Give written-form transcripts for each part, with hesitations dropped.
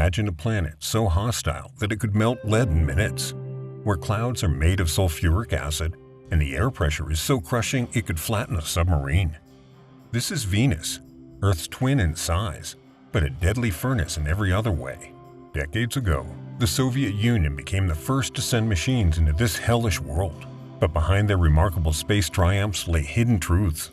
Imagine a planet so hostile that it could melt lead in minutes, where clouds are made of sulfuric acid and the air pressure is so crushing it could flatten a submarine. This is Venus, Earth's twin in size, but a deadly furnace in every other way. Decades ago, the Soviet Union became the first to send machines into this hellish world. But behind their remarkable space triumphs lay hidden truths,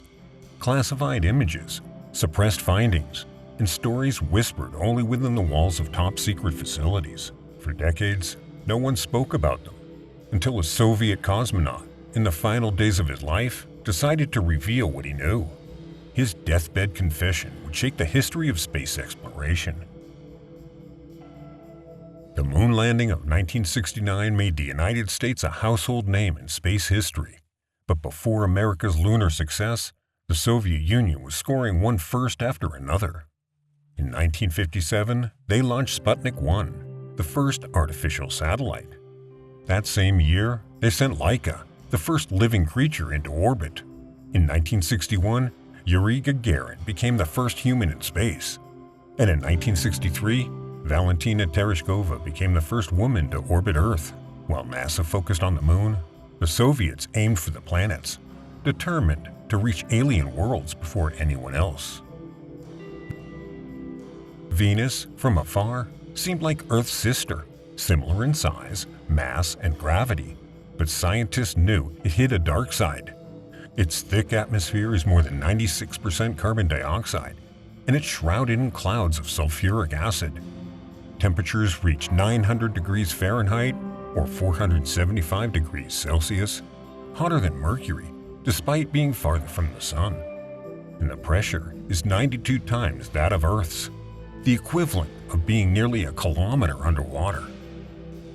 classified images, suppressed findings, and stories whispered only within the walls of top-secret facilities. For decades, no one spoke about them, until a Soviet cosmonaut, in the final days of his life, decided to reveal what he knew. His deathbed confession would shake the history of space exploration. The moon landing of 1969 made the United States a household name in space history. But before America's lunar success, the Soviet Union was scoring one first after another. In 1957, they launched Sputnik 1, the first artificial satellite. That same year, they sent Laika, the first living creature, into orbit. In 1961, Yuri Gagarin became the first human in space. And in 1963, Valentina Tereshkova became the first woman to orbit Earth. While NASA focused on the moon, the Soviets aimed for the planets, determined to reach alien worlds before anyone else. Venus, from afar, seemed like Earth's sister, similar in size, mass, and gravity, but scientists knew it hid a dark side. Its thick atmosphere is more than 96% carbon dioxide, and it's shrouded in clouds of sulfuric acid. Temperatures reach 900 degrees Fahrenheit or 475 degrees Celsius, hotter than Mercury, despite being farther from the Sun. And the pressure is 92 times that of Earth's, the equivalent of being nearly a kilometer underwater.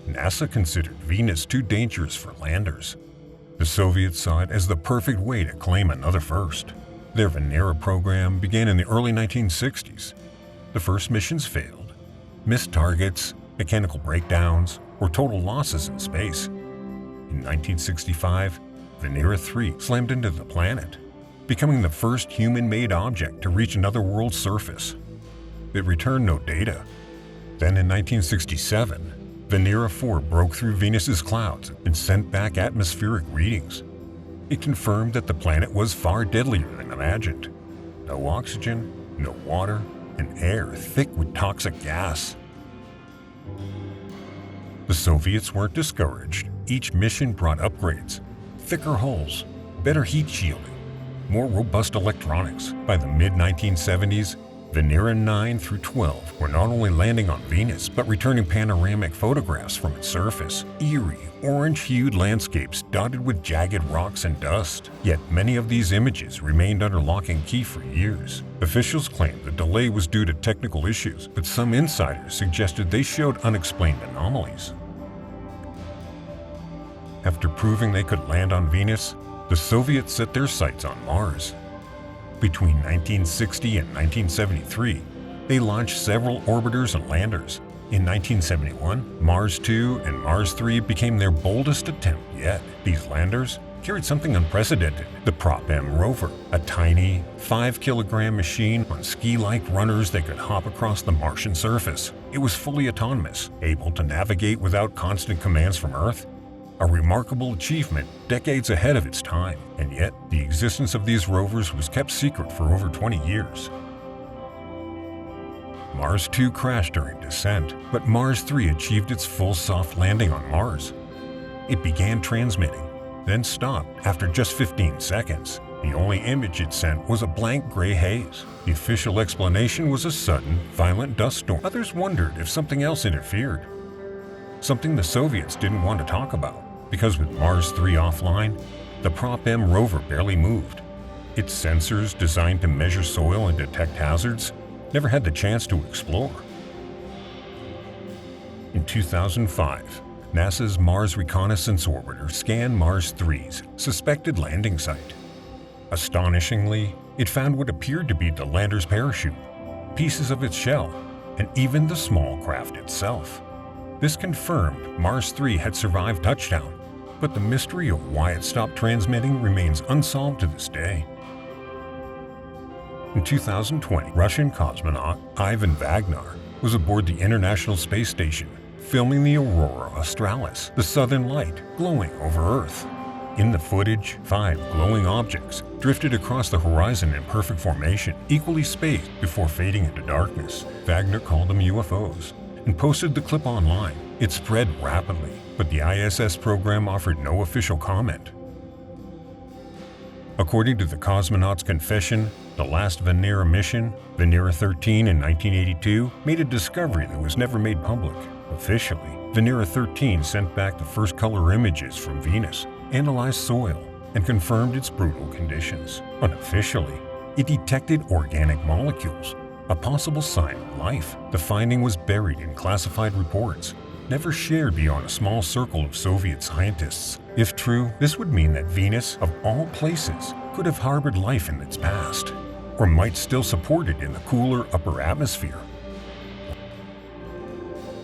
NASA considered Venus too dangerous for landers. The Soviets saw it as the perfect way to claim another first. Their Venera program began in the early 1960s. The first missions failed. Missed targets, mechanical breakdowns, or total losses in space. In 1965, Venera 3 slammed into the planet, becoming the first human-made object to reach another world's surface. It returned no data. Then in 1967, Venera 4 broke through Venus's clouds and sent back atmospheric readings. It confirmed that the planet was far deadlier than imagined. No oxygen, no water, and air thick with toxic gas. The Soviets weren't discouraged. Each mission brought upgrades, thicker hulls, better heat shielding, more robust electronics. By the mid-1970s, Venera 9 through 12 were not only landing on Venus, but returning panoramic photographs from its surface. Eerie, orange-hued landscapes dotted with jagged rocks and dust. Yet many of these images remained under lock and key for years. Officials claimed the delay was due to technical issues, but some insiders suggested they showed unexplained anomalies. After proving they could land on Venus, the Soviets set their sights on Mars. Between 1960 and 1973, they launched several orbiters and landers. In 1971, Mars 2 and Mars 3 became their boldest attempt yet. These landers carried something unprecedented, the Prop-M rover, a tiny, 5-kilogram machine on ski-like runners that could hop across the Martian surface. It was fully autonomous, able to navigate without constant commands from Earth. A remarkable achievement decades ahead of its time, and yet the existence of these rovers was kept secret for over 20 years. Mars 2 crashed during descent, but Mars 3 achieved its full soft landing on Mars. It began transmitting, then stopped after just 15 seconds. The only image it sent was a blank gray haze. The official explanation was a sudden, violent dust storm. Others wondered if something else interfered. Something the Soviets didn't want to talk about, because with Mars 3 offline, the Prop-M rover barely moved. Its sensors, designed to measure soil and detect hazards, never had the chance to explore. In 2005, NASA's Mars Reconnaissance Orbiter scanned Mars 3's suspected landing site. Astonishingly, it found what appeared to be the lander's parachute, pieces of its shell, and even the small craft itself. This confirmed Mars 3 had survived touchdown, but the mystery of why it stopped transmitting remains unsolved to this day. In 2020, Russian cosmonaut Ivan Vagnar was aboard the International Space Station, filming the Aurora Australis, the southern light glowing over Earth. In the footage, 5 glowing objects drifted across the horizon in perfect formation, equally spaced before fading into darkness. Wagner called them UFOs and posted the clip online. It spread rapidly, but the ISS program offered no official comment. According to the cosmonaut's confession, the last Venera mission, Venera 13 in 1982, made a discovery that was never made public. Officially, Venera 13 sent back the first color images from Venus, analyzed soil, and confirmed its brutal conditions. Unofficially, it detected organic molecules, a possible sign of life. The finding was buried in classified reports, never shared beyond a small circle of Soviet scientists. If true, this would mean that Venus, of all places, could have harbored life in its past, or might still support it in the cooler upper atmosphere.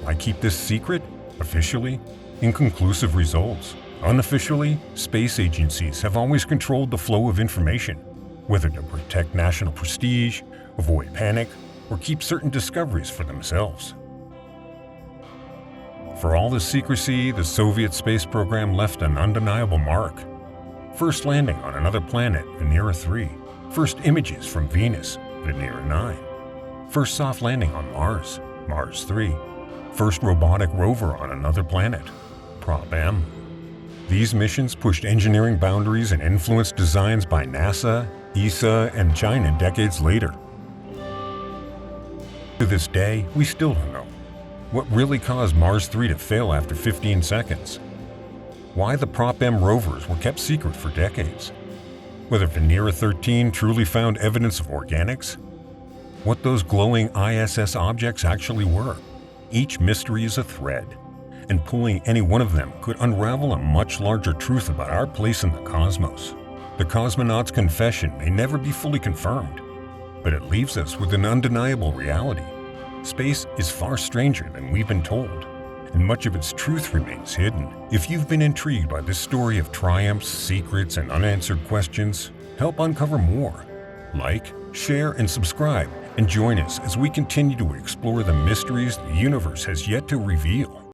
Why keep this secret? Officially, inconclusive results. Unofficially, space agencies have always controlled the flow of information, whether to protect national prestige, avoid panic, or keep certain discoveries for themselves. For all the secrecy, the Soviet space program left an undeniable mark. First landing on another planet, Venera 3. First images from Venus, Venera 9. First soft landing on Mars, Mars 3. First robotic rover on another planet, Prop M. These missions pushed engineering boundaries and influenced designs by NASA, ESA, and China decades later. To this day, we still don't know what really caused Mars 3 to fail after 15 seconds, why the Prop M rovers were kept secret for decades, whether Venera 13 truly found evidence of organics, what those glowing ISS objects actually were. Each mystery is a thread, and pulling any one of them could unravel a much larger truth about our place in the cosmos. The cosmonaut's confession may never be fully confirmed, but it leaves us with an undeniable reality. Space is far stranger than we've been told, and much of its truth remains hidden. If you've been intrigued by this story of triumphs, secrets, and unanswered questions, help uncover more. Like, share, and subscribe, and join us as we continue to explore the mysteries the universe has yet to reveal.